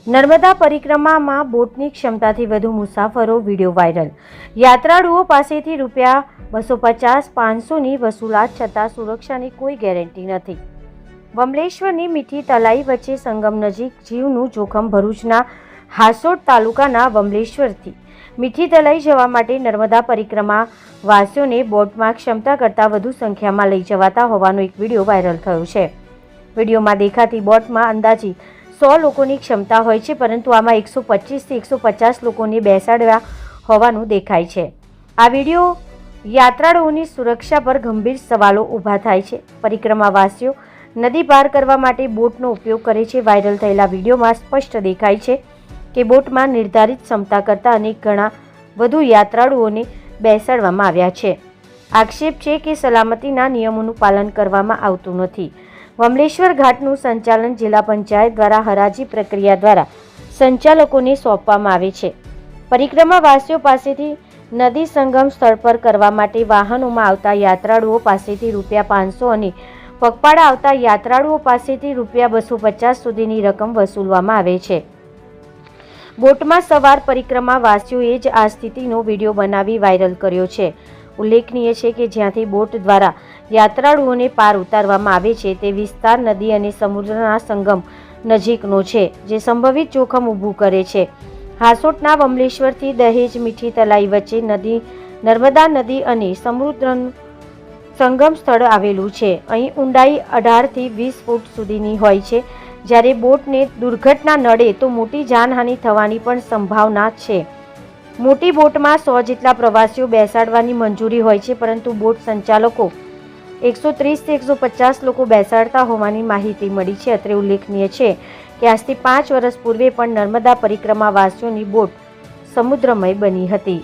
નર્મદા પરિક્રમામાં બોટની ક્ષમતાથી વધુ મુસાફરો, video viral. યાત્રાળુઓ પાસેથી રૂપિયા 250-500ની વસૂલાત છતાં સુરક્ષાની કોઈ ગેરંટી નથી। વમલેશ્વરની મીઠી તલાઈ વચ્ચે સંગમ નજીક જીવનું જોખમ। ભરૂચના હાસોટ તાલુકાના વમલેશ્વરથી મીઠી તલાઈ જવા માટે નર્મદા પરિક્રમા વાસીઓને બોટમાં ક્ષમતા કરતાં વધુ સંખ્યામાં લઈ જવાતા હોવાનો એક વિડીયો વાયરલ થયો છે। વિડીયોમાં દેખાતી બોટમાં અંદાજિત 100 લોકોની ક્ષમતા હોય છે, પરંતુ આમાં 125થી 150 લોકોને બેસાડ્યા હોવાનું દેખાય છે। આ વિડીયો યાત્રાળુઓની સુરક્ષા પર ગંભીર સવાલો ઊભા થાય છે। પરિક્રમાવાસીઓ નદી પાર કરવા માટે બોટનો ઉપયોગ કરે છે। વાયરલ થયેલા વિડીયોમાં સ્પષ્ટ દેખાય છે કે બોટમાં નિર્ધારિત ક્ષમતા કરતાં અનેક ગણા વધુ યાત્રાળુઓને બેસાડવામાં આવ્યા છે। આક્ષેપ છે કે સલામતીના નિયમોનું પાલન કરવામાં આવતું નથી। વમલેશ્વર ઘાટનું સંચાલન જિલ્લા પંચાયત દ્વારા હરાજી પ્રક્રિયા દ્વારા સંચાલકોને સોંપવામાં આવે છે। પરિક્રમાવાસીઓ પાસેથી નદી સંગમ સ્થળ પર કરવા માટે વાહનોમાં આવતા યાત્રાળુઓ પાસેથી રૂપિયા 500 અને પગપાળા આવતા યાત્રાળુઓ પાસેથી રૂપિયા 250 સુધીની રકમ વસૂલવામાં આવે છે। બોટમાં સવાર પરિક્રમાવાસીઓએ જ આ સ્થિતિનો વિડીયો બનાવી વાયરલ કર્યો છે। ઉલ્લેખનીય છે કે જ્યાંથી બોટ દ્વારા યાત્રાળુઓને પાર ઉતારવામાં આવે છે તે વિસ્તાર નદી અને સમુદ્રના સંગમ નજીકનો છે, જે સંભવિત જોખમ ઊભું કરે છે। હાસોટના વમલેશ્વરથી દહેજ મીઠી તલાઈ વચ્ચે નર્મદા નદી અને સમુદ્રનું સંગમ સ્થળ આવેલું છે। અહીં ઊંડાઈ 18થી 20 ફૂટ સુધીની હોય છે। જ્યારે બોટને દુર્ઘટના નડે તો મોટી જાનહાનિ થવાની પણ સંભાવના છે। મોટી બોટમાં 100 જેટલા પ્રવાસીઓ બેસાડવાની મંજૂરી હોય છે, પરંતુ બોટ સંચાલકો 130થી 150 લોકો બેસાડતા હોવાની માહિતી મળી છે। અત્રે ઉલ્લેખનીય છે કે આજથી 5 વર્ષ પૂર્વે પણ નર્મદા પરિક્રમાવાસીઓની બોટ સમુદ્રમય બની હતી।